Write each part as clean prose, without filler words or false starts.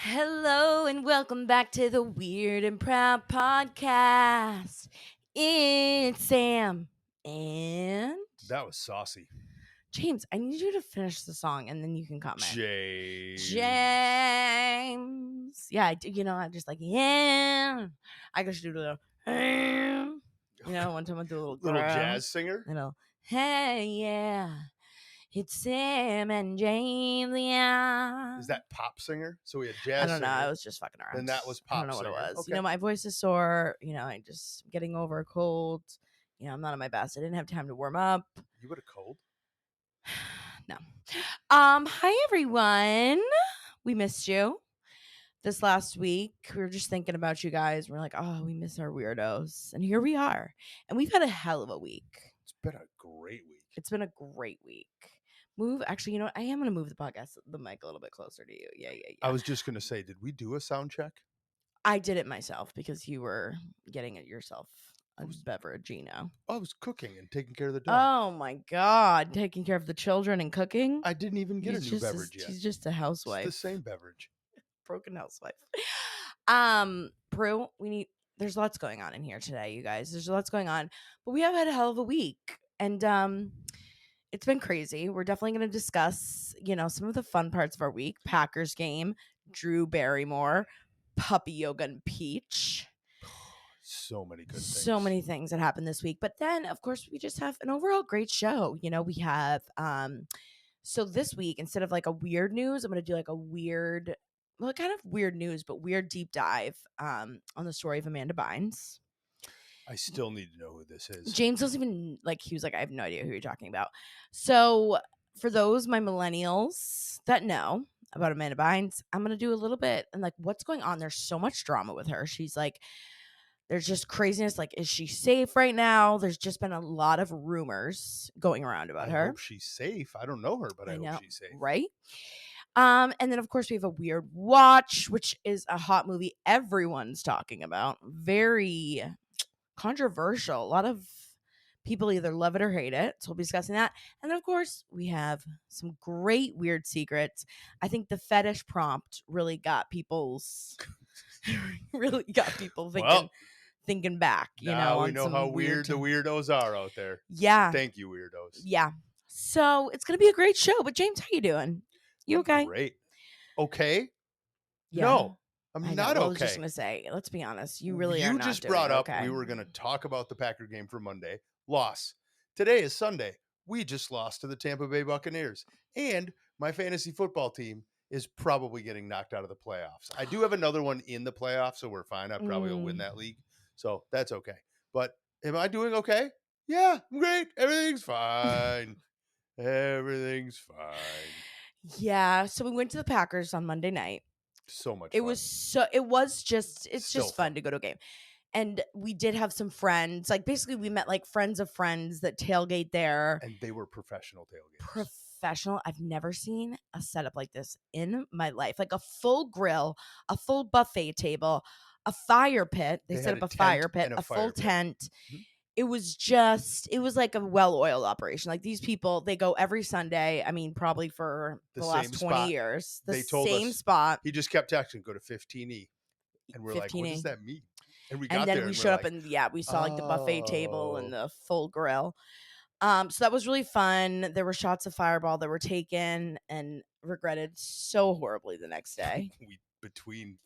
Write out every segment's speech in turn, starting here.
Hello and welcome back to the Weird and Proud podcast. It's Sam and That was saucy. James. I need you to finish the song and then you can comment. James. James. Yeah, I'm just like, yeah. I just do the one time I do a little Little girl. jazz singer. Hey, yeah. It's Sam and James, yeah. Is that pop singer? So we had I jazz don't know. singer. I was just fucking around. Then that was I don't pop know what it singer. was. Okay. My voice is sore. I'm just getting over a cold. I'm not at my best. I didn't have time to warm up. You got a cold? No. Hi everyone. We missed you this last week. We were just thinking about you guys. We're like, oh, we miss our weirdos. And here we are. And we've had a hell of a week. It's been a great week. It's been a great week. Actually, I am gonna move the mic a little bit closer to you. Yeah. I was just gonna say, did we do a sound check? I did it myself because you were getting it yourself. A beveragino. I was cooking and taking care of the dog. Oh my god, taking care of the children and cooking. I didn't even get a new beverage yet. He's just a housewife. It's the same beverage. Broken housewife. Prue, there's lots going on in here today, you guys. There's lots going on, but we have had a hell of a week, and it's been crazy. We're definitely going to discuss, some of the fun parts of our week. Packers game, Drew Barrymore, puppy yoga and Peach. So many good things. So many things that happened this week. But then, of course, we just have an overall great show. We have so this week, instead of like a weird news, I'm gonna do like a weird, well, kind of weird news, but weird deep dive on the story of Amanda Bynes. I still need to know who this is. James doesn't even he was like, I have no idea who you're talking about. So for those my millennials that know about Amanda Bynes, I'm gonna do a little bit and like what's going on. There's so much drama with her. She's like, there's just craziness. Like, is she safe right now? There's just been a lot of rumors going around about her. I hope she's safe. I don't know her, but I hope she's safe. Right? And then of course we have a weird watch, which is a hot movie everyone's talking about. Very controversial. A lot of people either love it or hate it. So we'll be discussing that. And then of course we have some great weird secrets. I think the fetish prompt really got people thinking back, now we know how weird the weirdos are out there. Yeah. Thank you, weirdos. Yeah. So it's gonna be a great show. But James, how you doing? You okay? Great. Okay. Yeah. No, I'm not okay. I was just gonna say, let's be honest. You really are not. You just brought up we were gonna talk about the Packer game for Monday. Loss. Today is Sunday. We just lost to the Tampa Bay Buccaneers. And my fantasy football team is probably getting knocked out of the playoffs. I do have another one in the playoffs, so we're fine. I probably will win that league. So that's okay. But am I doing okay? Yeah, I'm great. Everything's fine. Everything's fine. Yeah. So we went to the Packers on Monday night. So much fun. It's Still just fun to go to a game. And we did have some friends. Like basically we met like friends of friends that tailgate there. And they were professional tailgaters. Professional. I've never seen a setup like this in my life. Like a full grill, a full buffet table, a fire pit. They set up a fire pit, a full tent. Mm-hmm. It was like a well-oiled operation. Like these people, they go every Sunday. I mean, probably for the last 20 years. The same spot. He just kept texting, go to 15E. And we're 15E. Like, what does that mean? And we got there. And we showed up and we saw like the buffet table and the full grill. So that was really fun. There were shots of Fireball that were taken and regretted so horribly the next day. Between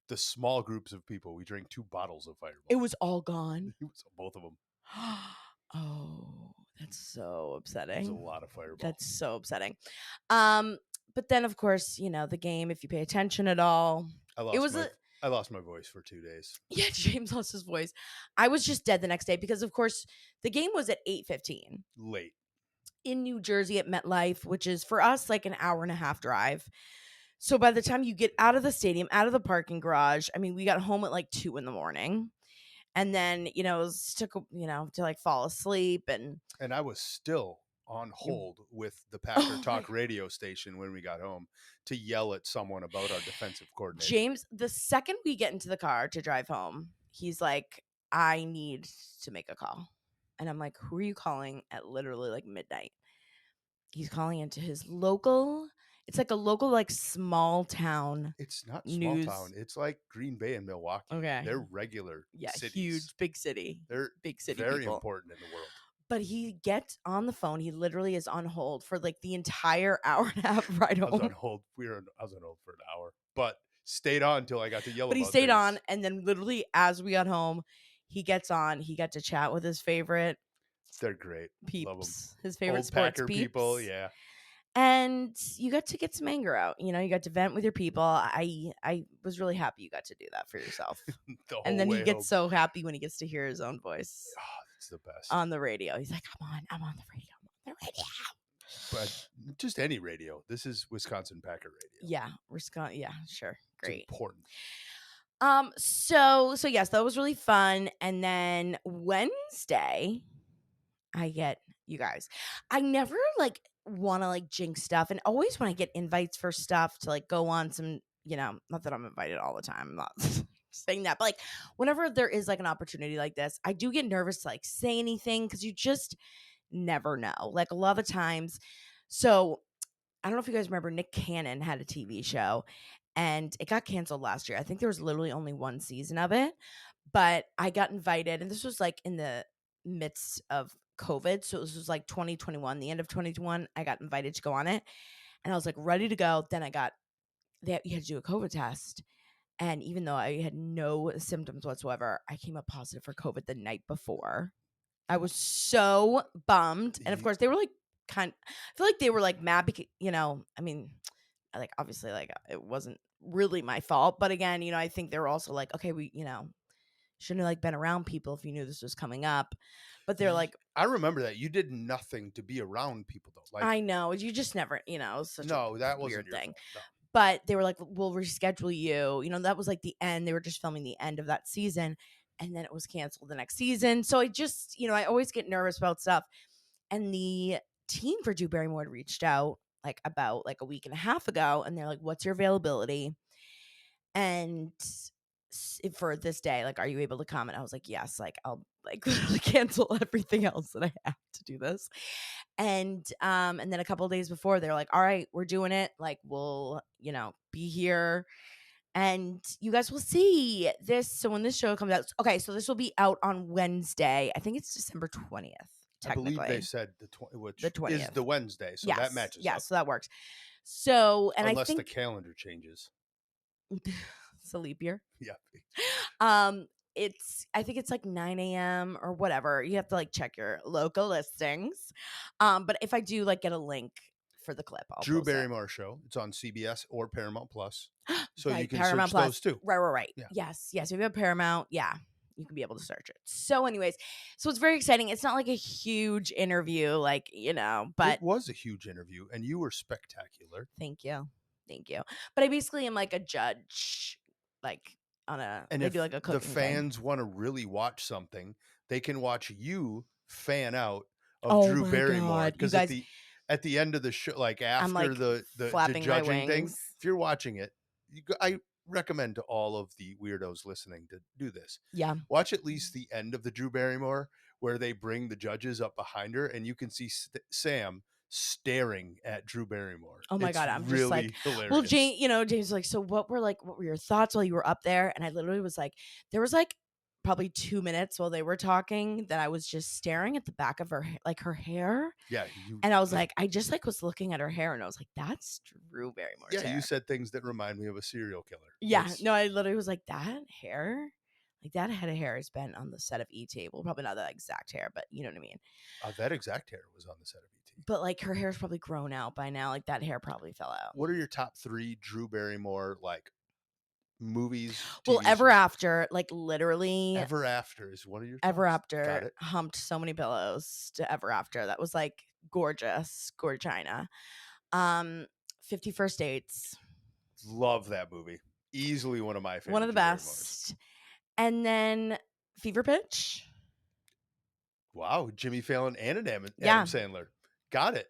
the small groups of people, we drank 2 bottles of Fireball. It was all gone. It was both of them. Oh, that's so upsetting. There's a lot of Fireball. That's so upsetting. But then of course, the game, if you pay attention at all, I lost my voice for 2 days. Yeah, James lost his voice. I was just dead the next day because, of course, the game was at 8:15. Late. In New Jersey at MetLife, which is for us like an hour and a half drive. So by the time you get out of the stadium, out of the parking garage, I mean, we got home at like 2 a.m. And then, it took, to like fall asleep. And I was still on hold with the Packer Talk radio station when we got home to yell at someone about our defensive coordinator. James, the second we get into the car to drive home, he's like, I need to make a call. And I'm like, who are you calling at literally like midnight? He's calling into his local It's like a local, like, small town It's not small town. news. It's like Green Bay and Milwaukee. Okay. They're regular Yeah, cities. huge, big city. They're Big city very people. important in the world. But he gets on the phone. He literally is on hold for, like, the entire hour and a half ride I was on home. hold. I was on hold for an hour, but stayed on until I got to yell But he about stayed things. on, and then literally as we got home, he gets on. He got to chat with his favorite They're great. Love them. peeps, his favorite Old sports Packer peeps. people, yeah. And you got to get some anger out. You know, you got to vent with your people. I was really happy you got to do that for yourself. The whole And then he way gets home. so happy when he gets to hear his own voice Oh, it's the best. on the radio. He's like, I'm on the radio. I'm on the radio. But just any radio. This is Wisconsin Packer radio. Yeah, Wisconsin. Yeah, sure. Great. It's important. So yes, that was really fun. And then Wednesday, I get, you guys, I never like want to like jinx stuff, and always when I get invites for stuff to like go on some, you know, not that I'm invited all the time, I'm not saying that, but like whenever there is like an opportunity like this, I do get nervous to like say anything because you just never know. Like a lot of times, so I don't know if you guys remember, Nick Cannon had a TV show and it got canceled last year. I think there was literally only one season of it, but I got invited, and this was like in the midst of COVID. So this was like 2021, the end of 2021. I got invited to go on it, and I was like ready to go. Then you had to do a COVID test. And even though I had no symptoms whatsoever, I came up positive for COVID the night before. I was so bummed. And of course, they were like, I feel like they were like mad because, you know, I mean, like obviously, like it wasn't really my fault. But again, you know, I think they were also like, okay, we, you know, shouldn't have like been around people if you knew this was coming up. But they're like, I remember that you did nothing to be around people though. Like I know, you just never, you know, it was such no, a that wasn't weird your thing. fault. No. But they were like, we'll reschedule you. You know, that was like the end. They were just filming the end of that season. And then it was canceled the next season. So I just, you know, I always get nervous about stuff. And the team for Drew Barrymore reached out like about like a week and a half ago. And they're like, what's your availability? And for this day, like, are you able to come? And I was like, yes, like I'll like literally cancel everything else that I have to do this. And then a couple of days before, they're like, all right, we're doing it. Like, we'll, you know, be here. And you guys will see this. So when this show comes out, okay, so this will be out on Wednesday. I think it's December 20th. I believe they said which the 20th is the Wednesday, so yes, that matches yes, up. so that works. So, and unless I think the calendar changes. it's a leap year. Yeah. I think it's like 9 a.m. or whatever. You have to like check your local listings. But if I do like get a link for the clip, I'll Drew post it. Barrymore show. It's on CBS or Paramount Plus. So right, you can Paramount search Plus. those too. Right. Yeah. Yes. If you have Paramount, yeah, you can be able to search it. So anyways, so it's very exciting. It's not like a huge interview, like, you know, but it was a huge interview and you were spectacular. Thank you. But I basically am like a judge, like on a, and they if do like a the cooking fans want to really watch something, they can watch you fan out of oh Drew my Barrymore. God, Because at the end of the show, like after I'm like the flapping my judging thing, wings. if you're watching it, I recommend to all of the weirdos listening to do this. Yeah. Watch at least the end of the Drew Barrymore where they bring the judges up behind her and you can see Sam staring at Drew Barrymore. Oh my It's God, I'm really just like, hilarious. well, James was like, so what were your thoughts while you were up there? And I literally was like, there was like probably 2 minutes while they were talking that I was just staring at the back of her, like her hair. Yeah. And I was like, I just like was looking at her hair and I was like, that's Drew Barrymore's hair. You said things that remind me of a serial killer. Yeah. No, I literally was like, that hair, like that head of hair has been on the set of E.T. Well, probably not that exact hair, but you know what I mean? That exact hair was on the set of E.T. But like her hair's probably grown out by now. Like that hair probably fell out. What are your top 3 Drew Barrymore like movies? Well, TV Ever shows? After, like literally. Ever After is one of your Ever tops. After. Got it. Humped so many pillows to Ever After. That was like gorgeous. Gorgina. 51st Dates. Love that movie. Easily one of my favorites. One of the best. And then Fever Pitch. Wow, Jimmy Fallon and an Adam Sandler. Got it.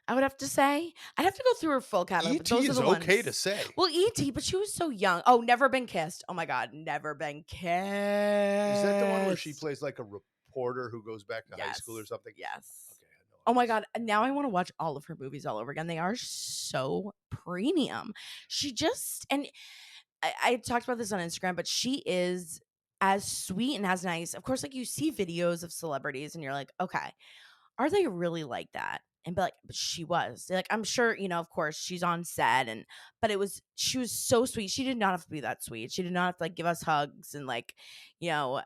I would have to say, I'd have to go through her full catalog. E.T. is okay to say. Well, E.T., but she was so young. Oh, Never Been Kissed. Oh my God, Never Been Kissed. Is that the one where she plays like a reporter who goes back to high school or something? Yes. Okay, I had no Oh my God. Now I want to watch all of her movies all over again. They are so premium. She just, and I talked about this on Instagram, but she is as sweet and as nice. Of course, like you see videos of celebrities and you're like, okay, are they really like that? And be like, but she was like, I'm sure, of course she's on set but she was so sweet. She did not have to be that sweet. She did not have to like give us hugs and like, you know,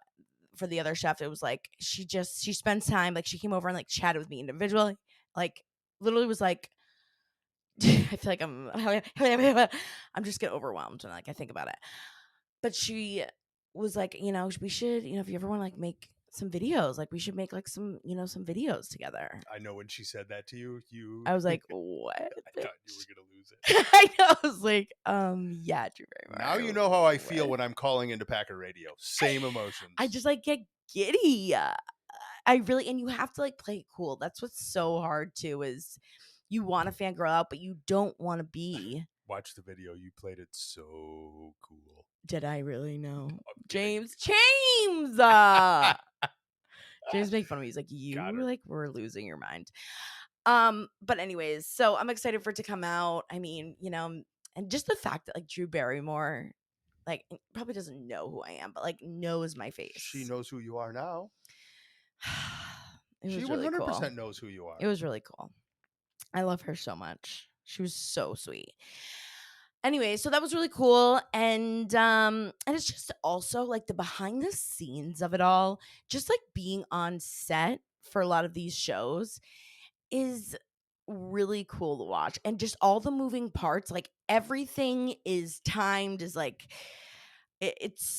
for the other chef, it was like, she spends time, like she came over and like chatted with me individually, like literally was like, I feel like I'm just get overwhelmed when like I think about it. But she was like, we should, if you ever want to like make some videos, like we should make like some, some videos together. I know when she said that to you, I was like, what? I thought you were gonna lose it. I know. I was like, yeah, Drew Barrymore. Now you know how I feel when I'm calling into Packer Radio. Same emotions. I just like get giddy. I really, and you have to like play it cool. That's what's so hard too, is you want to fangirl out, but you don't want to be. Watch the video. You played it so cool. Did I really know? James! James make fun of me. He's like, you like were losing your mind. But anyways, so I'm excited for it to come out. I mean, and just the fact that like Drew Barrymore, like probably doesn't know who I am, but like knows my face. She knows who you are now. She 100% knows who you are. It was really cool. I love her so much. She was so sweet. Anyway, so that was really cool. And it's just also like the behind the scenes of it all, just like being on set for a lot of these shows is really cool to watch. And just all the moving parts, like everything is timed, is like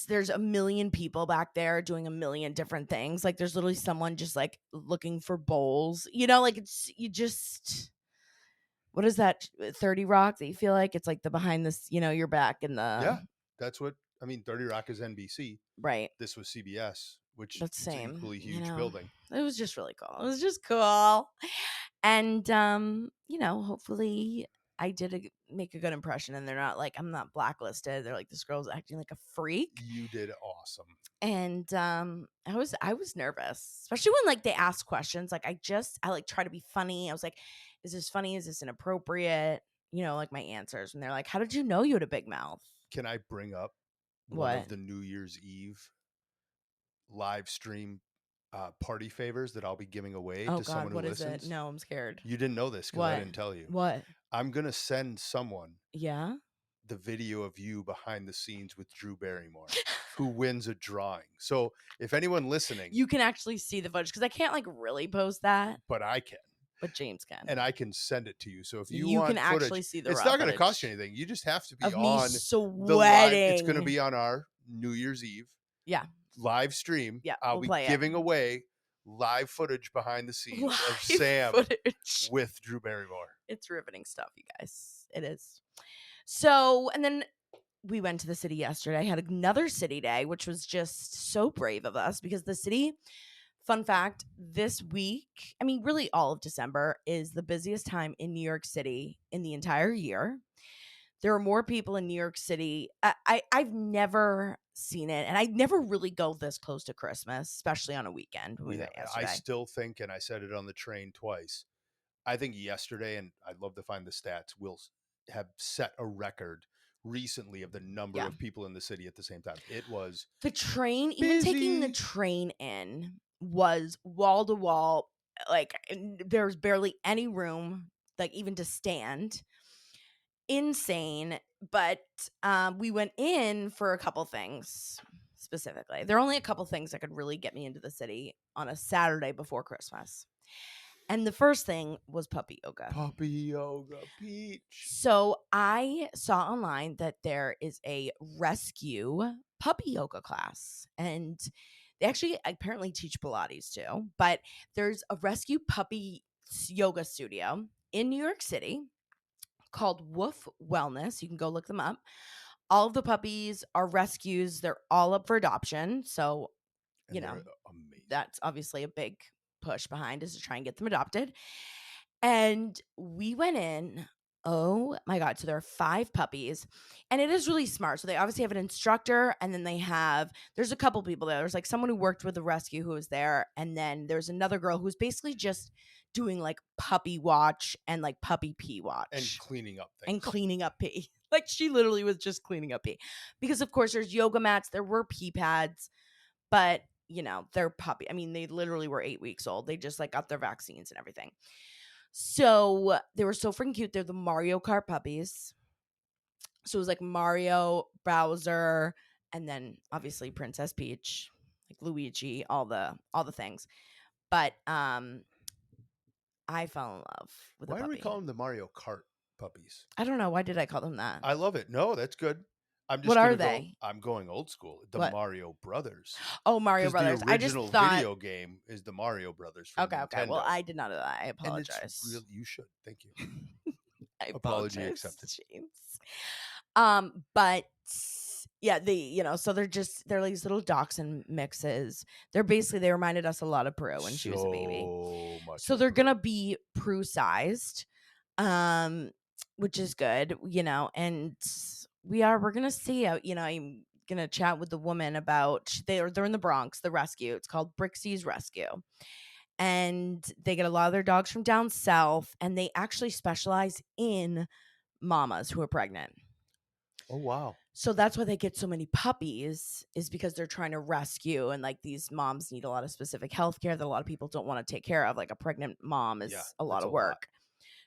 there's a million people back there doing a million different things. Like there's literally someone just like looking for bowls, like what is that 30 Rock that you feel like it's like the behind this, you're back in the. Yeah, that's what I mean. 30 Rock is NBC, right? This was CBS, which that's is an equally huge building. It was just really cool. It was just cool. And hopefully I did make a good impression, and they're not like, I'm not blacklisted. They're like, this girl's acting like a freak. You did awesome. And I was nervous, especially when like they ask questions. Like I like try to be funny. I was like, is this funny? Is this inappropriate? Like my answers. And they're like, how did you know you had a big mouth? Can I bring up one of the New Year's Eve live stream party favors that I'll be giving away to someone who listens? Is it? No, I'm scared. You didn't know this because I didn't tell you. What? I'm gonna send someone the video of you behind the scenes with Drew Barrymore, who wins a drawing. So if anyone listening, you can actually see the footage, because I can't like really post that, but I can. But James can, and I can send it to you. So if you can footage, actually see the, it's not going to cost you anything. You just have to be of on sweating. The live. It's going to be on our New Year's Eve, live stream. I'll be giving away live footage behind the scenes of Sam with Drew Barrymore. It's riveting stuff, you guys. It is. So, and then we went to the city yesterday. I had another city day, which was just so brave of us, because the city. Fun fact, this week, I mean, really all of December is the busiest time in New York City in the entire year. There are more people in New York City. I've never seen it, and I never really go this close to Christmas, especially on a weekend. I still think, and I said it on the train twice, I think yesterday, and I'd love to find the stats, will have set a record recently of the number of people in the city at the same time. It was the train, busy. Even taking the train in was wall to wall, like there's barely any room, like even to stand. Insane. But we went in for a couple things specifically. There are only a couple things that could really get me into the city on a Saturday before Christmas. And the first thing was puppy yoga. Puppy yoga, Peach. So I saw online that there is a rescue puppy yoga class, and they actually apparently teach Pilates too, but there's a rescue puppy yoga studio in New York City called Woof Wellness. You can go look them up. All of the puppies are rescues. They're all up for adoption. So, amazing. That's obviously a big push behind, is to try and get them adopted. And we went in. Oh my God. So there are 5 puppies, and it is really smart. So they obviously have an instructor, and then there's a couple people there. There's like someone who worked with the rescue who was there. And then there's another girl who's basically just doing like puppy watch and like puppy pee watch. And cleaning up things. And cleaning up pee. Like she literally was just cleaning up pee. Because of course there's yoga mats, there were pee pads, but you know, they're puppy. I mean, they literally were 8 weeks old. They just like got their vaccines and everything. So they were so freaking cute. They're the Mario Kart puppies. So it was like Mario, Bowser, and then obviously Princess Peach, like Luigi, all the things. But I fell in love with a Why do we puppy. call them the Mario Kart puppies? I don't know. Why did I call them that? I love it. No, that's good. I'm just What are gonna go. they? I'm going old school. The What? Mario Brothers. Oh, Mario Because the Brothers. I just original thought. video game is the Mario Brothers from Okay. Nintendo. Well, I did not know that. I And it's apologize. real. You should. Thank you. I Apology apologize, accepted. James. But yeah, so they're like these little dachshund mixes. They reminded us a lot of Prue when she was a baby. So much. So they're gonna be Prue sized, which is good, and we're gonna see. I'm gonna chat with the woman about they're in the Bronx, the rescue. It's called Brixie's Rescue. And they get a lot of their dogs from down south, and they actually specialize in mamas who are pregnant. Oh, wow. So that's why they get so many puppies, is because they're trying to rescue, and like these moms need a lot of specific health care that a lot of people don't want to take care of. Like a pregnant mom is a lot of work.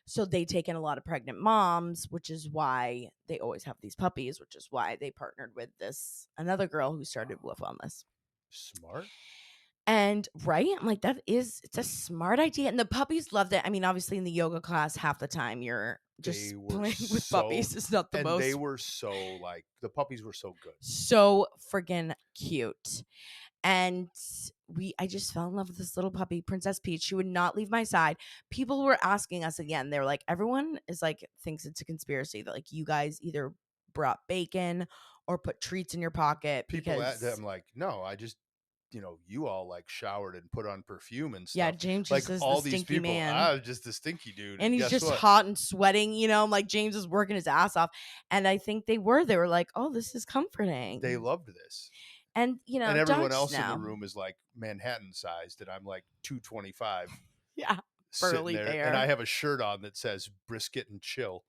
So they take in a lot of pregnant moms, which is why they always have these puppies, which is why they partnered with another girl who started Wolf Wellness. Smart. And right, I'm like, it's a smart idea. And the puppies loved it. I mean, obviously in the yoga class, half the time you're just playing with puppies. It's not the most. And they were so the puppies were so good. So friggin' cute. And I just fell in love with this little puppy, Princess Peach. She would not leave my side. People were asking us again. They were like, everyone is like, thinks it's a conspiracy that like you guys either brought bacon or put treats in your pocket. I'm like, no, I just, you all like showered and put on perfume and stuff. Yeah, James like just is all the these stinky people. man. I was just the stinky dude. And he's just hot and sweating, like James is working his ass off. And I think they were like, oh, this is comforting. They loved this. And, and everyone else in the room is like Manhattan sized, and I'm like 225. Yeah, burly bear. And I have a shirt on that says brisket and chill.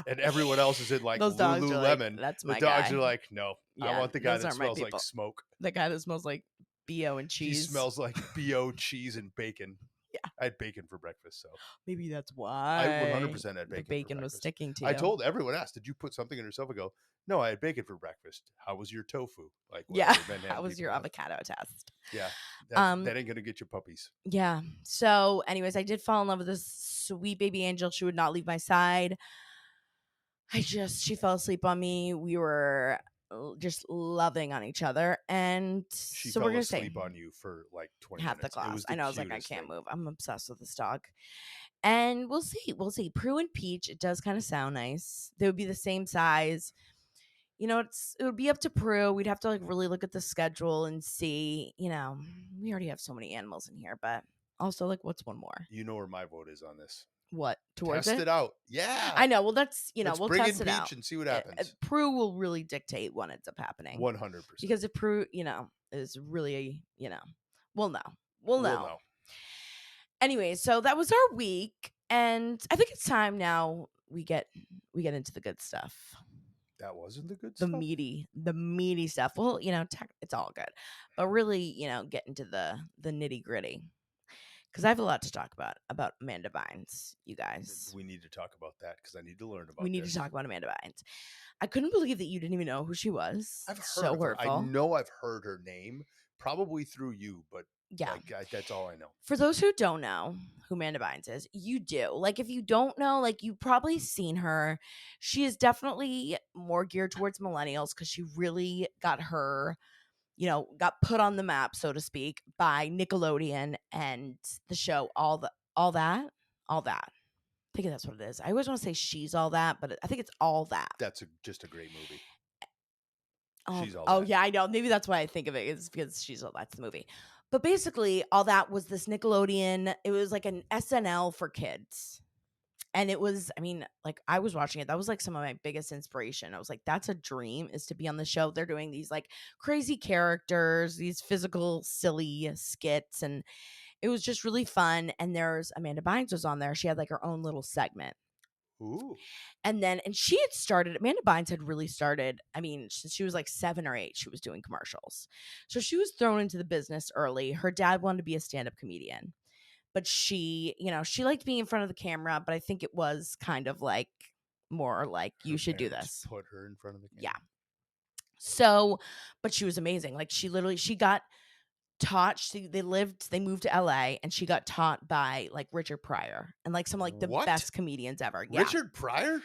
And everyone else is in like those dogs Lululemon. Like, that's my the dogs guy. Are like, no, yeah, I want the guy that smells like smoke. The guy that smells like BO and cheese. He smells like BO, cheese, and bacon. Yeah, I had bacon for breakfast, so maybe that's why I 100% had bacon. The bacon was sticking to you. I told everyone asked, "Did you put something in yourself?" I go, "No, I had bacon for breakfast." How was your tofu? Like, yeah, how was your avocado test? Yeah, that ain't gonna get you puppies. Yeah. So, anyways, I did fall in love with this sweet baby angel. She would not leave my side. She fell asleep on me. We were just loving on each other, and she so fell we're gonna asleep on you for like 20 half minutes. the class. I know. I was like, I can't move. I'm obsessed with this dog, and we'll see. Prue and Peach. It does kind of sound nice. They would be the same size. It would be up to Prue. We'd have to like really look at the schedule and see. We already have so many animals in here, but also like, what's one more? You know where my vote is on this. What towards test it out? Yeah, I know. Well, that's Let's we'll bring test in it Peach out and see what happens. Prue will really dictate what ends up happening. 100%. Because if Prue, is really, we'll know. Anyway, so that was our week, and I think it's time now we get into the good stuff. That wasn't the good stuff. The meaty stuff. Well, it's all good, but really, get into the nitty gritty. Because I have a lot to talk about Amanda Bynes, you guys. We need to talk about that because I need to learn about. We need to talk about Amanda Bynes. I couldn't believe that you didn't even know who she was. I've heard so hurtful. I know I've heard her name, probably through you, but yeah, that's all I know. For those who don't know who Amanda Bynes is, you do. Like, if you don't know, like, you've probably seen her. She is definitely more geared towards millennials because she really got got put on the map, so to speak, by Nickelodeon and the show All That. I think that's what it is. I always want to say She's All That, but I think it's All That. That's just a great movie. She's All That. Yeah, I know. Maybe that's why I think of it, is because She's All That's the movie. But basically, All That was this Nickelodeon. It was like an SNL for kids. And it was, I was watching it. That was like some of my biggest inspiration. I was like, that's a dream, is to be on the show. They're doing these like crazy characters, these physical, silly skits. And It was just really fun. And there's Amanda Bynes was on there. She had like her own little segment. Ooh. And she had started, Amanda Bynes had really started, I mean, since she was like 7 or 8, she was doing commercials. So she was thrown into the business early. Her dad wanted to be a stand-up comedian. But she, she liked being in front of the camera, but I think it was kind of like more like, you should do this. Put her in front of the camera. Yeah. So, but she was amazing. Like she got taught, they moved to LA and she got taught by like Richard Pryor and like some like the best comedians ever. Yeah. Richard Pryor?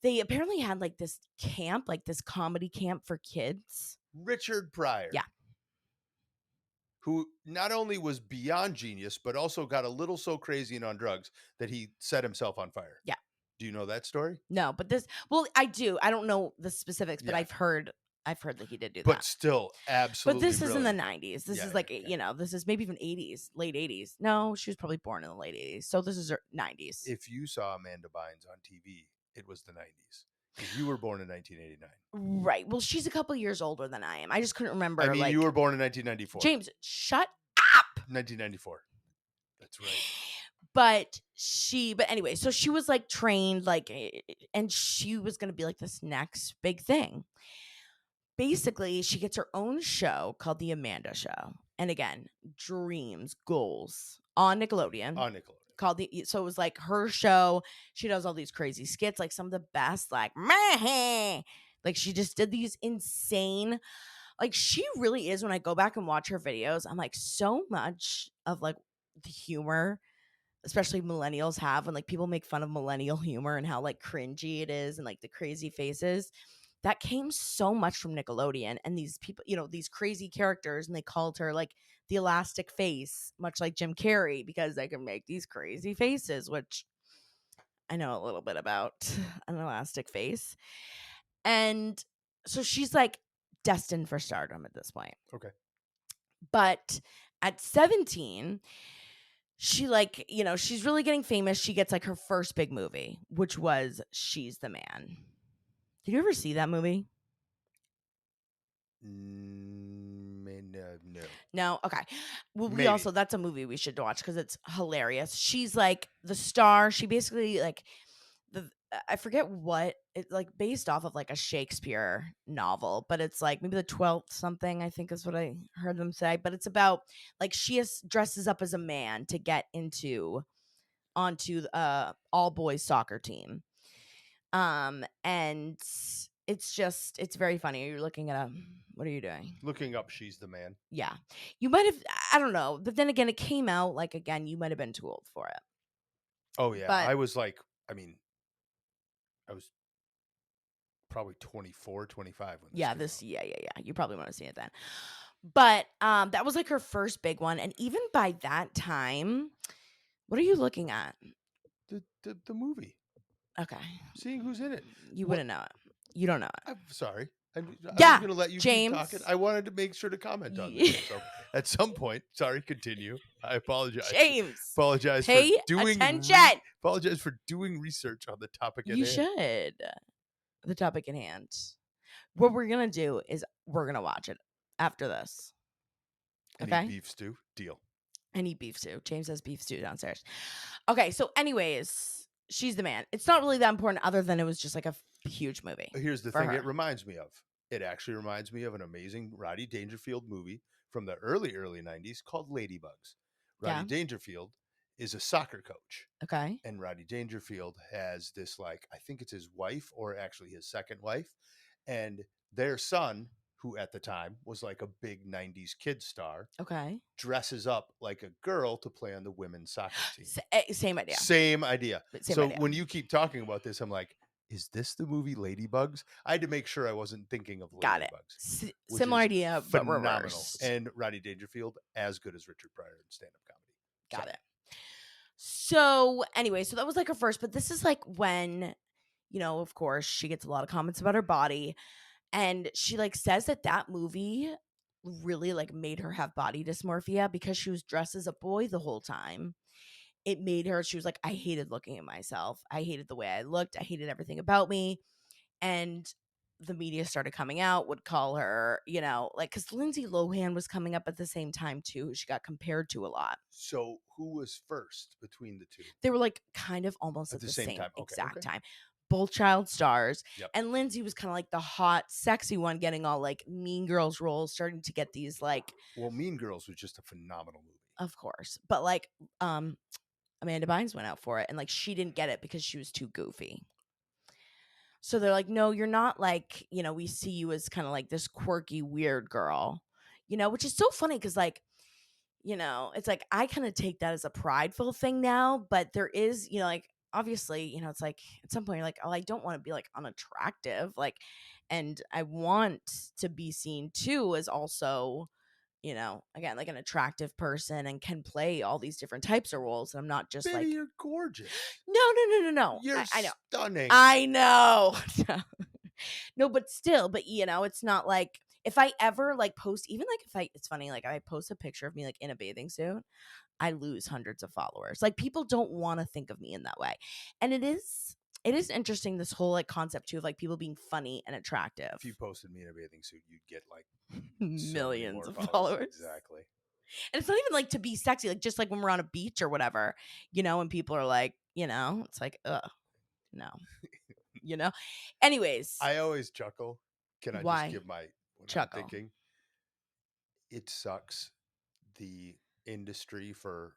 They apparently had like this camp, like this comedy camp for kids. Richard Pryor. Yeah. Who not only was beyond genius, but also got a little so crazy and on drugs that he set himself on fire. Yeah. Do you know that story? No, but I do. I don't know the specifics, but I've heard that he did do that. But still, absolutely. But this brilliant. is in the 90s. This is like, this is maybe even 80s, late 80s. No, she was probably born in the late 80s. So this is her 90s. If you saw Amanda Bynes on TV, it was the 90s. Because you were born in 1989. Right. Well, she's a couple years older than I am. I just couldn't remember. I mean, you were born in 1994. James, shut up. 1994. That's right. But anyway, so she was like trained, like, and she was going to be like this next big thing. Basically, she gets her own show called The Amanda Show. And again, dreams, goals on Nickelodeon. So it was like her show. She does all these crazy skits, like some of the best, like, meh. Like she just did these insane, like she really is. When I go back and watch her videos, I'm like, so much of like the humor, especially millennials have, when like people make fun of millennial humor and how like cringy it is and like the crazy faces, that came so much from Nickelodeon and these people, these crazy characters, and they called her like the elastic face, much like Jim Carrey, because they can make these crazy faces, which I know a little bit about an elastic face. And so she's like destined for stardom at this point. Okay. But at 17, she like, she's really getting famous. She gets like her first big movie, which was She's the Man. Did you ever see that movie? No. No? Okay. Well, that's a movie we should watch because it's hilarious. She's like the star. She basically like I forget what it's like, based off of like a Shakespeare novel, but it's like maybe the 12th something, I think is what I heard them say. But it's about like she dresses up as a man to get onto all boys soccer team. And it's very funny. You're looking at what are you doing? Looking up She's the Man. Yeah. You might have, I don't know. But then again, it came out like, again, you might have been too old for it. Oh yeah. But I was like, I was probably 24, 25 when this came out. Yeah. You probably want to see it then. But that was like her first big one. And even by that time, what are you looking at? The movie. Okay. Seeing who's in it. You wouldn't know it. You don't know it. I'm sorry. I was going to let you James, keep talking. I wanted to make sure to comment on this. So at some point, sorry, continue. I apologize. James, apologize pay for doing attention. Apologize for doing research on the topic at hand. You should. The topic at hand. What we're going to do is we're going to watch it after this. Okay? And eat beef stew. Deal. And eat beef stew. James has beef stew downstairs. Okay, so anyways, She's the Man. It's not really that important other than it was just like a huge movie. Here's the thing it reminds me of. It actually reminds me of an amazing Rodney Dangerfield movie from the early 90s called Ladybugs. Rodney Dangerfield is a soccer coach. Okay. And Rodney Dangerfield has this, like, I think it's his wife or actually his second wife. And their son, who at the time was like a big 90s kid star, dresses up like a girl to play on the women's soccer team. Same idea. Same idea. When you keep talking about this, I'm like, is this the movie Ladybugs? I had to make sure I wasn't thinking of Ladybugs. Got it. Similar idea, but phenomenal. Reversed. And Rodney Dangerfield, as good as Richard Pryor in stand-up comedy. Got it. So anyway, so that was like her first, but this is like when, of course, she gets a lot of comments about her body. And she like says that movie really like made her have body dysmorphia because she was dressed as a boy the whole time. It made her, she was like, I hated looking at myself. I hated the way I looked. I hated everything about me. And the media started coming out, would call her, like, because Lindsay Lohan was coming up at the same time too, who she got compared to a lot. So who was first between the two? They were like kind of almost At at the the same same time. Okay. exact Okay. time. Both child stars. Yep. And Lindsay was kind of like the hot, sexy one, getting all like Mean Girls roles, starting to get these like, Well, Mean Girls was just a phenomenal movie. of course. But like Amanda Bynes went out for it, and like she didn't get it because she was too goofy. So they're like, no, you're not like, we see you as kind of like this quirky, weird girl, which is so funny because, like, it's like I kind of take that as a prideful thing now, but there is, like, obviously, it's like at some point you're like, oh, I don't want to be like unattractive. Like, and I want to be seen too as also, again, like an attractive person and can play all these different types of roles. And I'm not just Baby, like, you're gorgeous. no. You're I know. stunning. I know. No, but still, it's not like if I ever like post, even like it's funny, like I post a picture of me like in a bathing suit, I lose hundreds of followers. Like people don't want to think of me in that way. And it is interesting, this whole like concept too of like people being funny and attractive. If you posted me in a bathing suit, you'd get like millions so of followers. followers. Exactly. And it's not even like to be sexy, like just like when we're on a beach or whatever, and people are like, it's like, ugh, no. Anyways, I always chuckle. Can I just why give what I'm chuckle? thinking? It sucks the industry for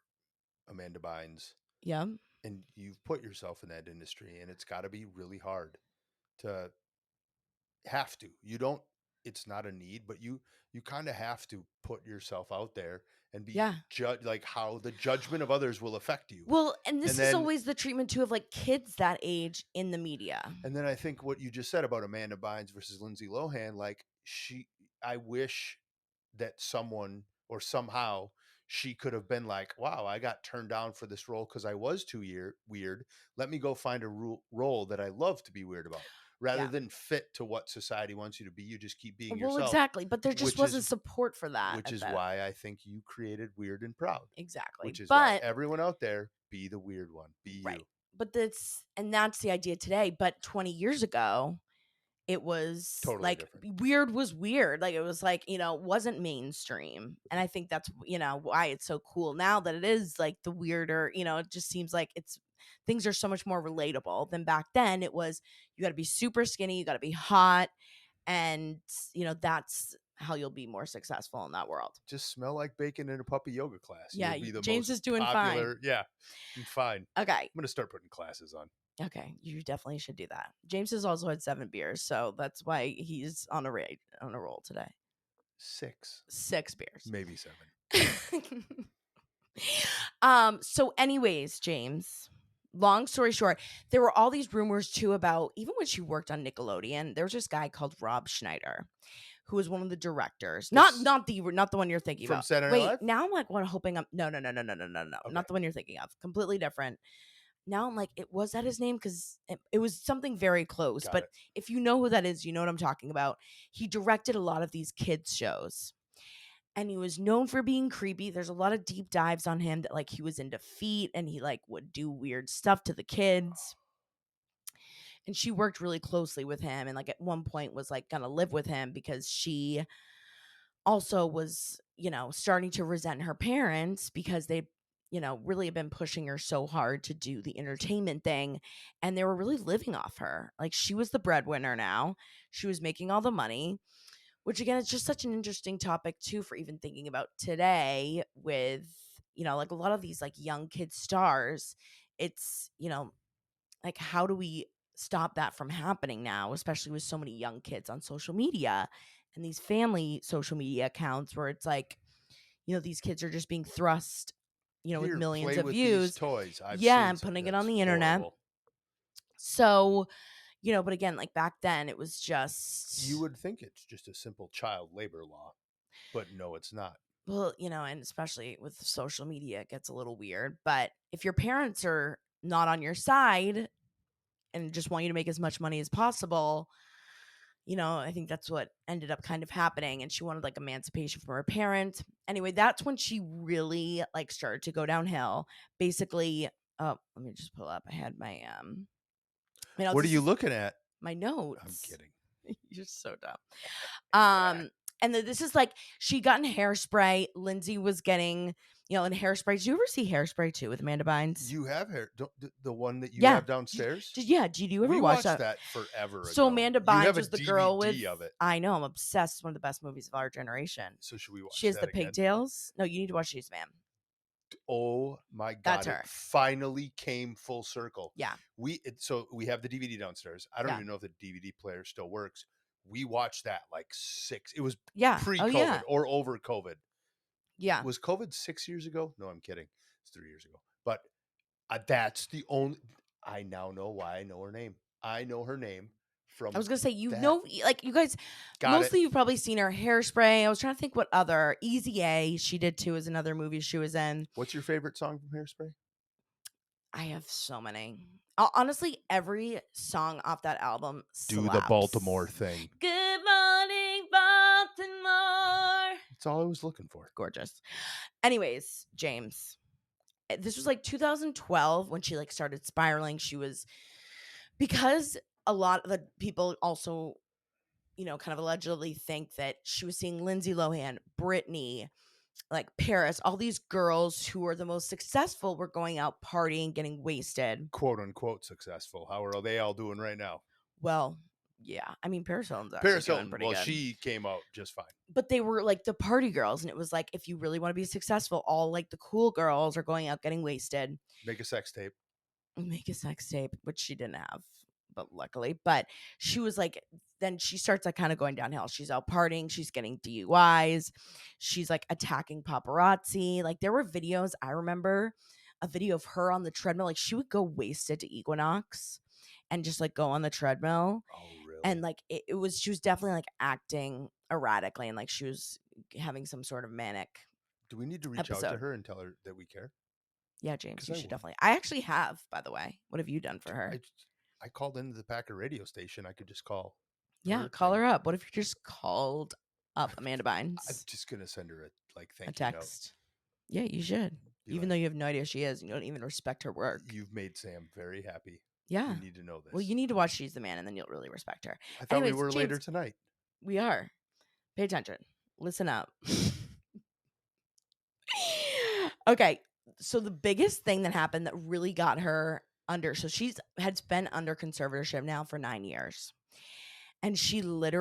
Amanda Bynes, Yeah. and you've put yourself in that industry, and it's got to be really hard to have to. You don't. It's not a need, but you kind of have to put yourself out there and be Yeah. like how the judgment of others will affect you. Well, and And this is then always the treatment too of like kids that age in the media. And then I think what you just said about Amanda Bynes versus Lindsay Lohan, like I wish that someone or somehow she could have been like, wow, I got turned down for this role because I was too weird. Let me go find a role that I love to be weird about. Rather Yeah. than fit to what society wants you to be, you just keep being Well, yourself. exactly. But there just which is wasn't support for that which at is that. why I think you created Weird and Proud. Exactly. Which is why But everyone out there, be the weird one. Be right. you. But that's the idea today. But 20 years ago, it was Totally like different. weird was weird. Like it was like, wasn't mainstream. And I think that's, why it's so cool now that it is like the weirder, it just seems like things are so much more relatable than back then. It was, you got to be super skinny, you got to be hot. And, that's how you'll be more successful in that world. Just smell like bacon in a puppy yoga class. Yeah. You'll be the James most is doing popular. fine. Yeah, I'm fine. Okay. I'm going to start putting classes on. Okay, you definitely should do that. James has also had 7 beers, so that's why he's on a roll today. 6 beers, maybe 7. So anyways, James, long story short, there were all these rumors too about, even when she worked on Nickelodeon, there was this guy called Rob Schneider, who was one of the directors. Not the one you're thinking From about. Saturday Night Wait, Live? now I'm like, what? Hoping I'm no, Okay. not the one you're thinking of. Completely different. Now I'm like, was that his name? Because it was something very close. But if you know who that is, you know what I'm talking about. He directed a lot of these kids shows, and he was known for being creepy. There's a lot of deep dives on him that like he was into feet and he like would do weird stuff to the kids. And she worked really closely with him, and like at one point was like gonna live with him because she also was, starting to resent her parents because they, really have been pushing her so hard to do the entertainment thing, and they were really living off her. Like she was the breadwinner now. She was making all the money, which again is just such an interesting topic too for even thinking about today with, like a lot of these like young kid stars. It's, like how do we stop that from happening now, especially with so many young kids on social media and these family social media accounts where it's like, these kids are just being thrust, with Here, millions play of with views. these toys. I've Yeah, seen and some. putting it That's on the internet. horrible. So, but again, like back then it was just, You would think it's just a simple child labor law, but no, it's not. well, and especially with social media, it gets a little weird. But if your parents are not on your side and just want you to make as much money as possible, I think that's what ended up kind of happening. And she wanted like emancipation from her parents. Anyway, that's when she really like started to go downhill. Basically, oh, let me just pull up. I had my What are you looking at? my notes. I'm kidding. You're so dumb. And this is like she got in Hairspray. Lindsay was getting, in Hairspray. Did you ever see Hairspray too with Amanda Bynes? You have hair, the one that you Yeah. have downstairs? Did you ever We watch watched that? that forever So ago. Amanda You Bynes have a was the girl with. DVD of it. I know, I'm obsessed. It's one of the best movies of our generation. So should we She watch has that the again? pigtails. No, you need to watch She's Man. Oh my That's God, it her. finally came full circle. Yeah. So we have the DVD downstairs. I don't Yeah. even know if the DVD player still works. We watched that like it was Yeah. pre-COVID Oh, yeah. or over COVID. Yeah. Was COVID 6 years ago? No, I'm kidding. It's 3 years ago. But that's the only. I now know why I know her name. I know her name from. I was gonna say, that. like you guys, Got mostly it. you've probably seen her. Hairspray. I was trying to think what other. Easy A, she did too, is another movie she was in. What's your favorite song from Hairspray? I have so many. Honestly, every song off that album slaps. Do the Baltimore thing. Good morning, Baltimore. That's all I was looking for. Gorgeous. Anyways, James, this was like 2012 when she like started spiraling. She was, because a lot of the people also, kind of allegedly think that she was seeing Lindsay Lohan, Britney, like Paris, all these girls who are the most successful were going out partying, getting wasted. Quote unquote successful. How are they all doing right now? Well, yeah. I mean, Paris Hilton's actually Paris doing Hilton. pretty Well, good. she came out just fine. But they were like the party girls, and it was like, if you really want to be successful, all like the cool girls are going out getting wasted. Make a sex tape. Make a sex tape, which she didn't have, but luckily. But she was like, then she starts like kind of going downhill. She's out partying, she's getting DUIs, she's like attacking paparazzi. Like there were videos, I remember a video of her on the treadmill. Like she would go wasted to Equinox and just like go on the treadmill. Oh, really? And like she was definitely like acting erratically, and like she was having some sort of manic. Do we need to reach out to her and tell her that we care? Yeah, James, you should definitely. I actually have, by the way. What have you done for her? I called into the Packer radio station. I could just call. Yeah, call her up. What if you just called up Amanda Bynes? I'm just gonna send her a text. Note. Yeah, you should. Even though you have no idea who she is, and you don't even respect her work. You've made Sam very happy. Yeah, you need to know this. Well, you need to watch She's the Man, and then you'll really respect her. I thought we were James, later tonight. We are. Pay attention. Listen up. Okay, so the biggest thing that happened that really got her under, so has been under conservatorship now for 9 years. And she lit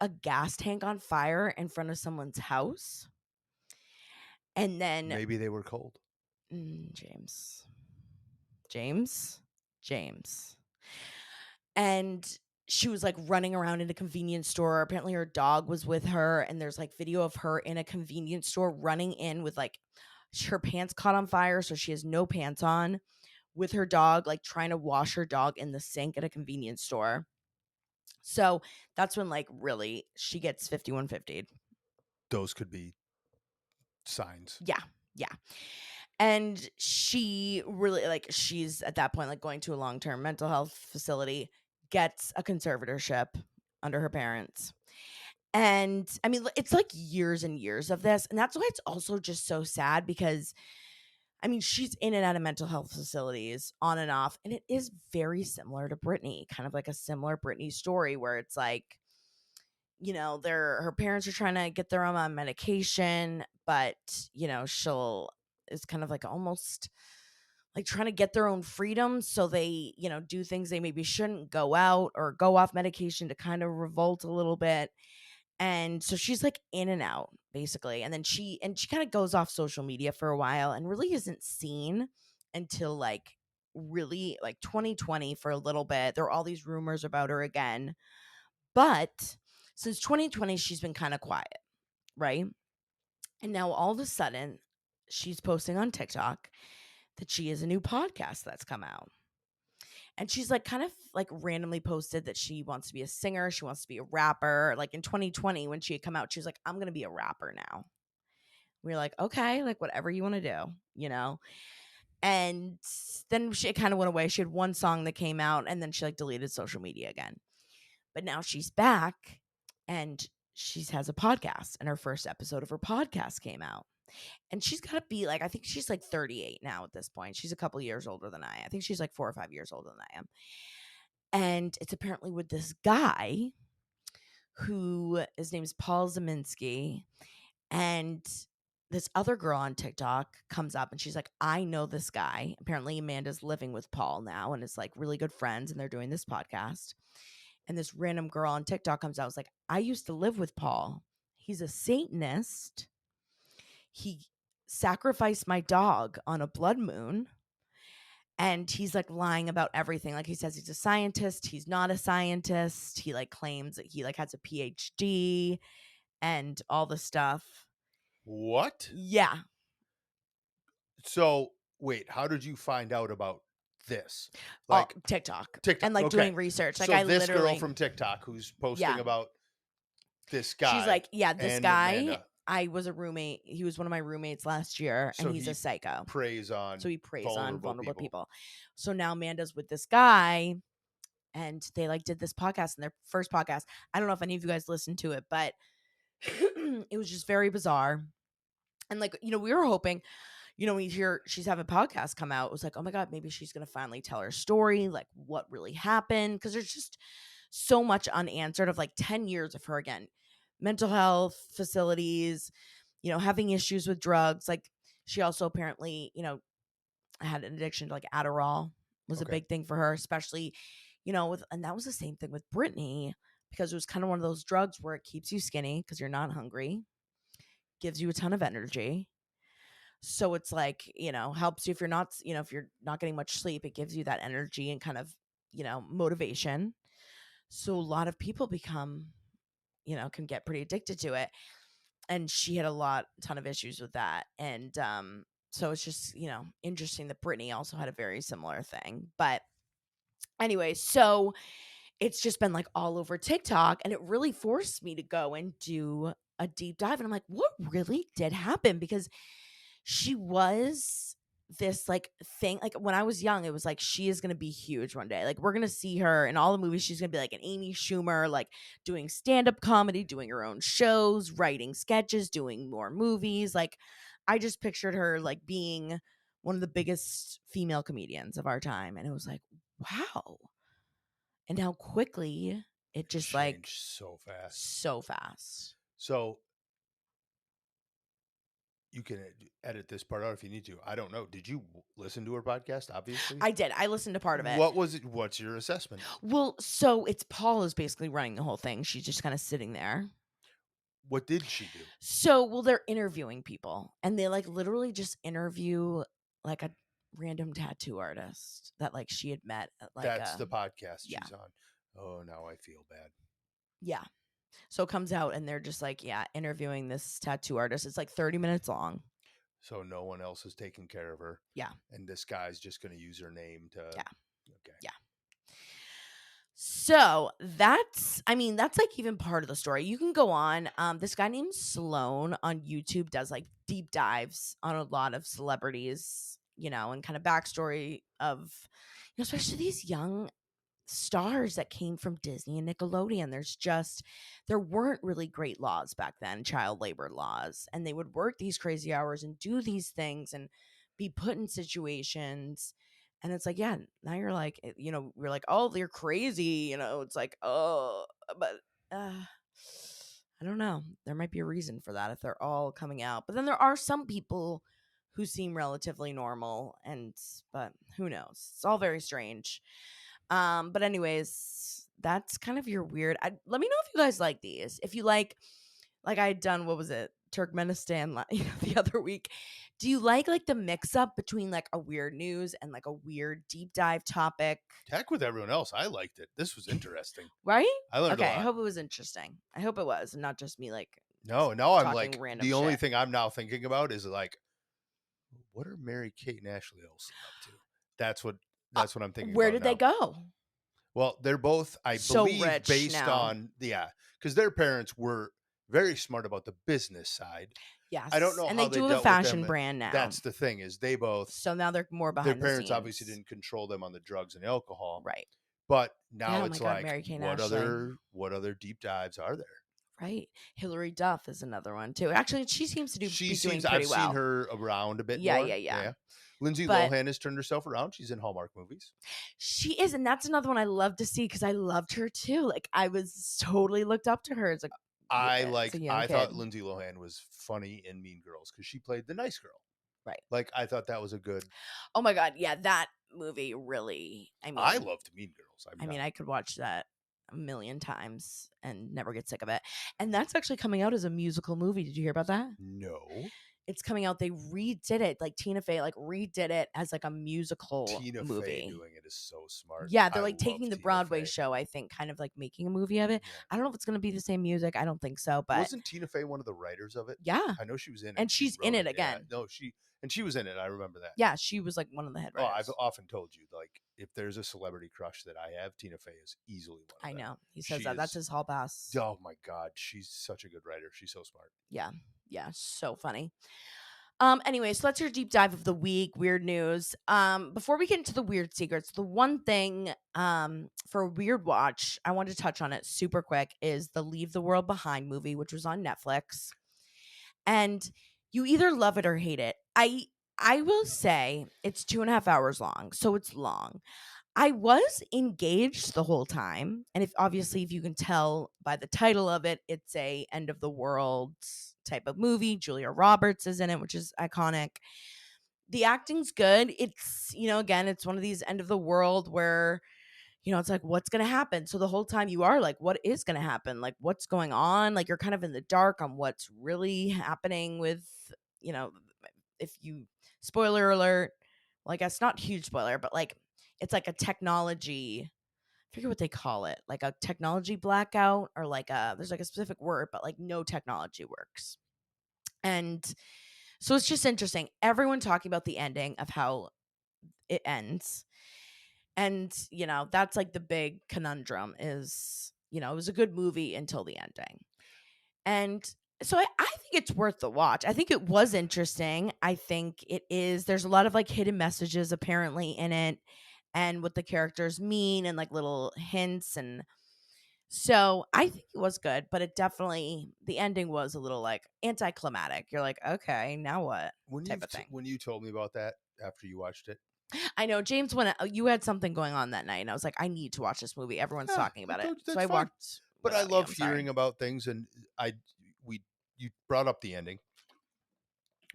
a gas tank on fire in front of someone's house. And then maybe they were cold. James. And she was like running around in a convenience store. Apparently her dog was with her, and there's like video of her in a convenience store running in with like her pants caught on fire, so she has no pants on, with her dog, like trying to wash her dog in the sink at a convenience store. So that's when like really she gets 5150'd. Those could be signs. Yeah. And she really she's at that point like going to a long-term mental health facility, gets a conservatorship under her parents. And I mean, it's like years and years of this. And that's why it's also just so sad, because I mean, she's in and out of mental health facilities on and off. And it is very similar to Britney, kind of like a similar Britney story where it's like, her parents are trying to get their own on medication, but, is kind of like almost like trying to get their own freedom. So they, do things they maybe shouldn't, go out or go off medication to kind of revolt a little bit. And so she's like in and out basically. And then she kind of goes off social media for a while and really isn't seen until like really like 2020 for a little bit. There are all these rumors about her again. But since 2020, she's been kind of quiet, right? And now all of a sudden, she's posting on TikTok that she has a new podcast that's come out. And she's like kind of like randomly posted that she wants to be a singer. She wants to be a rapper. Like in 2020, when she had come out, she was like, I'm going to be a rapper now. We were like, okay, like whatever you want to do, And then it kind of went away. She had one song that came out, and then she like deleted social media again. But now she's back, and she has a podcast, and her first episode of her podcast came out. And she's got to be like, I think she's like 38 now at this point. She's a couple years older than I think she's like 4 or 5 years older than I am. And it's apparently with this guy who his name's Paul Zeminski, and this other girl on TikTok comes up and she's like, I know this guy. Apparently, Amanda's living with Paul now and is like really good friends, and they're doing this podcast. And this random girl on TikTok comes out, was like, I used to live with Paul. He's a Satanist. He sacrificed my dog on a blood moon. And he's like lying about everything. Like he says he's a scientist. He's not a scientist. He like claims that he like has a PhD and all the stuff. What? Yeah. So wait, how did you find out about this? Like TikTok. TikTok. And like okay. doing research. Like So I this literally girl from TikTok who's posting Yeah. about this guy. She's like, yeah, this and guy, Amanda. I was a roommate. He was one of my roommates last year, So and he's he a psycho. preys on So he preys on vulnerable people. people. So now Amanda's with this guy, and they like did this podcast, and their first podcast. I don't know if any of you guys listened to it, but it was just very bizarre. And like, you know, we were hoping, you know, when you hear she's having a podcast come out, it was like, oh my God, maybe she's going to finally tell her story, like what really happened. Because there's just so much unanswered of like 10 years of her, again, mental health facilities, you know, having issues with drugs. Like she also apparently, you know, had an addiction to like Adderall was a big thing for her, especially, you know, and that was the same thing with Brittany, because it was kind of one of those drugs where it keeps you skinny because you're not hungry, gives you a ton of energy. So it's like, you know, helps you if you're not, you know, if you're not getting much sleep, it gives you that energy and kind of, you know, motivation. So a lot of people become, you know, can get pretty addicted to it. And she had ton of issues with that. And so it's just, you know, interesting that Brittany also had a very similar thing. But anyway, so it's just been like all over TikTok, and it really forced me to go and do a deep dive. And I'm like, what really did happen? Because she was this like thing, like when I was young, it was like she is going to be huge one day. Like we're going to see her in all the movies. She's going to be like an Amy Schumer, like doing stand-up comedy, doing her own shows, writing sketches, doing more movies. Like I just pictured her like being one of the biggest female comedians of our time, and it was like, wow. And how quickly it just changed like so fast. So fast. So you can edit this part out if you need to. I don't know. Did you listen to her podcast? Obviously, I did. I listened to part of it. What was it? What's your assessment? Well, so it's Paul is basically running the whole thing. She's just kind of sitting there. What did she do? So, well, they're interviewing people, and they like literally just interview like a random tattoo artist that like she had met at like That's the podcast yeah. she's on. Oh, now I feel bad. Yeah. So it comes out and they're just like, yeah, interviewing this tattoo artist. It's like 30 minutes long. So no one else is taking care of her. Yeah. And this guy's just going to use her name to. Yeah. Okay. Yeah. So that's like even part of the story. You can go on. This guy named Sloan on YouTube does like deep dives on a lot of celebrities, you know, and kind of backstory of, you know, especially these young stars that came from Disney and Nickelodeon. There weren't really great laws back then, child labor laws, and they would work these crazy hours and do these things and be put in situations. And it's like, yeah, now you're like, you know, we're like, oh, they're crazy, you know. It's like, oh, but I don't know. There might be a reason for that if they're all coming out. But then there are some people who seem relatively normal, but who knows? It's all very strange. But anyways, that's kind of your weird. Let me know if you guys like these. If you like I had done, what was it, Turkmenistan the other week. Do you like the mix up between like a weird news and like a weird deep dive topic? Heck with everyone else. I liked it. This was interesting. Right? I learned a lot. I hope it was interesting. I hope it was, and not just me like. No, now I'm like random the only shit. thing I'm now thinking about is like, what are Mary Kate and Ashley Olsen up to? That's what I'm thinking. Where about did they go? Well, they're both, I believe, rich based now. on because their parents were very smart about the business side. Yes, I don't know and how they do they have a dealt with fashion them. brand now. That's the thing, is they both. So now they're more behind their the parents scenes. obviously didn't control them on the drugs and alcohol, right? But now Yeah, oh it's my God, like, Mary Kate and what Ashley. other deep dives are there? Right. Hillary Duff is another one too. Actually, she seems to be doing pretty I've well. seen her around a bit Yeah, more. yeah. Lindsay But Lohan has turned herself around. She's in Hallmark movies. she is, and that's another one I love to see because I loved her too. Like I was totally looked up to her as a young I kid. thought Lindsay Lohan was funny in Mean Girls because she played the nice girl. Right. Like I thought that was a good. Oh my god, yeah, that movie really. I loved Mean Girls. I could watch that a million times and never get sick of it. And that's actually coming out as a musical movie. Did you hear about that? No. It's coming out. They redid it. Like Tina Fey redid it as like a musical Tina movie. Fey doing it is so smart. Yeah, they're taking the Broadway show, I think, kind of like making a movie of it. Yeah. I don't know if it's going to be the same music. I don't think so, but wasn't Tina Fey one of the writers of it? Yeah. I know she was in it. And she's in it again. Yeah. No, she was in it. I remember that. Yeah, she was like one of the head writers. I've often told you, like, if there's a celebrity crush that I have, Tina Fey is easily one of them. I know. He says that's his hall pass. Oh my God. She's such a good writer. She's so smart. Yeah. Yeah. So funny. Anyway, so that's your deep dive of the week, weird news. Before we get into the weird secrets, the one thing for Weird Watch, I wanted to touch on it super quick, is the Leave the World Behind movie, which was on Netflix. And you either love it or hate it. I will say it's 2.5 hours long, so it's long. I was engaged the whole time, and if you can tell by the title of it, it's a end of the world type of movie. Julia Roberts is in it, which is iconic. The acting's good. It's, again, it's one of these end of the world where, it's like, what's going to happen? So the whole time you are like, what is going to happen? Like, what's going on? Like, you're kind of in the dark on what's really happening with, if you, spoiler alert, well, I guess not huge spoiler, but like, it's like a technology, I forget what they call it, like a technology blackout, or there's like a specific word, but like no technology works. And so it's just interesting. Everyone talking about the ending of how it ends. And, that's like the big conundrum is, it was a good movie until the ending. And so I think it's worth the watch. I think it was interesting. I think it is. There's a lot of like hidden messages apparently in it, and what the characters mean, and like little hints. And so I think it was good, but the ending was a little like anticlimactic. You're like, okay, now what? Type of thing. When you told me about that after you watched it, I know, James, when you had something going on that night, and I was like, I need to watch this movie. Everyone's talking about it. So I watched. But I love hearing about things, and you brought up the ending.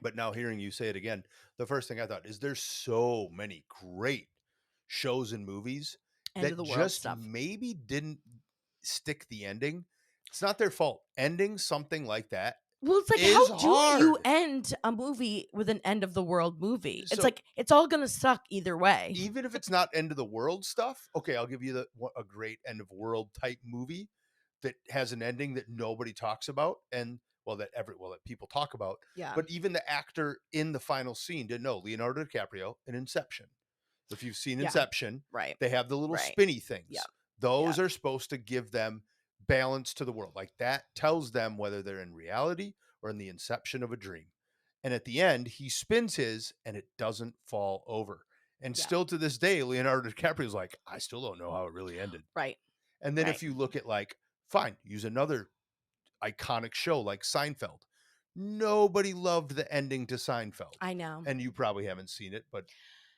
But now hearing you say it again, the first thing I thought is there's so many great shows and movies that just maybe didn't stick the ending. It's not their fault. Ending something like that. Well, it's like, how do you end a movie with an end of the world movie? It's like, it's all going to suck either way. Even if it's not end of the world stuff. Okay, I'll give you a great end of world type movie that has an ending that nobody talks about, and that people talk about. Yeah. But even the actor in the final scene didn't know. Leonardo DiCaprio in Inception. If you've seen Inception, right, they have the little spinny things. Yeah. Those are supposed to give them balance to the world. Like that tells them whether they're in reality or in the inception of a dream. And at the end, he spins his and it doesn't fall over. And still to this day, Leonardo DiCaprio's like, I still don't know how it really ended. Right. And then if you look at fine, use another iconic show like Seinfeld. Nobody loved the ending to Seinfeld. I know. And you probably haven't seen it, but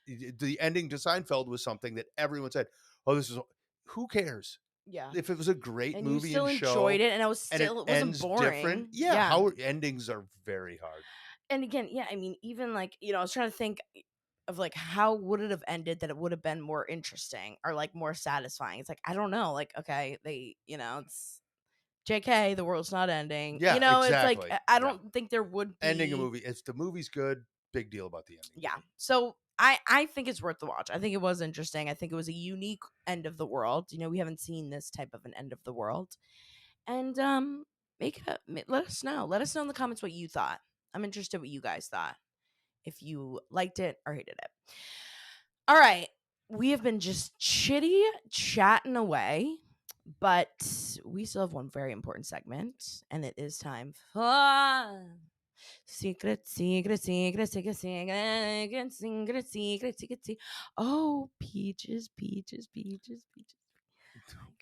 the ending to Seinfeld was something that everyone said, who cares? Yeah. If it was a great movie and show, enjoyed it, and it wasn't boring. Different. Yeah. How endings are very hard. And again, I mean, even like, I was trying to think of like, how would it have ended that it would have been more interesting or like more satisfying? It's like, I don't know. Like, okay, it's JK, the world's not ending. Yeah, exactly. It's like, I don't think there would be. Ending a movie. If the movie's good, big deal about the ending. Yeah. So I think it's worth the watch. I think it was interesting. I think it was a unique end of the world. We haven't seen this type of an end of the world. And let us know. Let us know in the comments what you thought. I'm interested what you guys thought. If you liked it or hated it. All right. We have been just chatting away, but we still have one very important segment, and it is time for secret. Oh, Peaches. I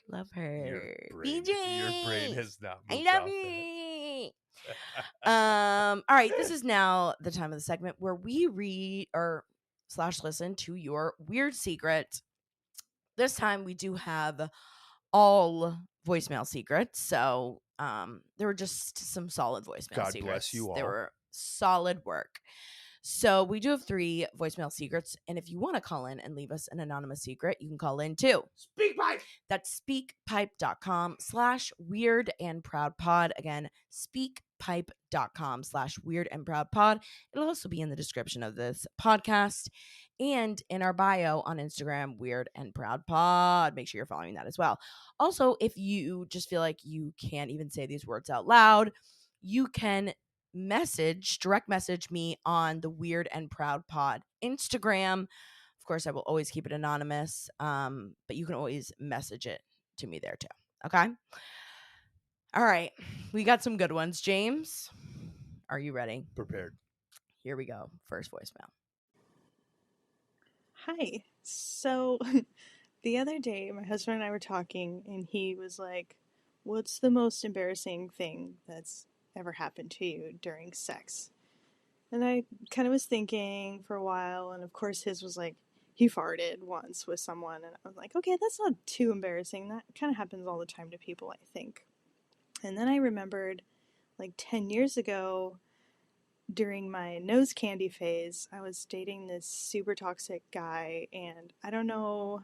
love her. Your brain has not moved. I love you. All right, this is now the time of the segment where we read, or anchor.fm/listen to your weird secret. This time we do have all voicemail secrets. So there were just some solid voicemail God secrets. bless you all. They were solid work. So we do have 3 voicemail secrets. And if you want to call in and leave us an anonymous secret, you can call in too. SpeakPipe. That's speakpipe.com/weird and proud pod. Again, speakpipe.com/weird and proud pod. It'll also be in the description of this podcast and in our bio on Instagram, weird and proud pod. Make sure you're following that as well. Also, if you just feel like you can't even say these words out loud, you can direct message me on the Weird and Proud Pod Instagram. Of course, I will always keep it anonymous, but you can always message it to me there too. Okay? All right. We got some good ones. James, are you ready? Prepared. Here we go. First voicemail. Hi. So the other day, my husband and I were talking, and he was like, "What's the most embarrassing thing that's ever happened to you during sex?" And I kind of was thinking for a while, and of course his was like, he farted once with someone, and I was like, okay, that's not too embarrassing. That kind of happens all the time to people, I think. And then I remembered, like 10 years ago, during my nose candy phase, I was dating this super toxic guy, and I don't know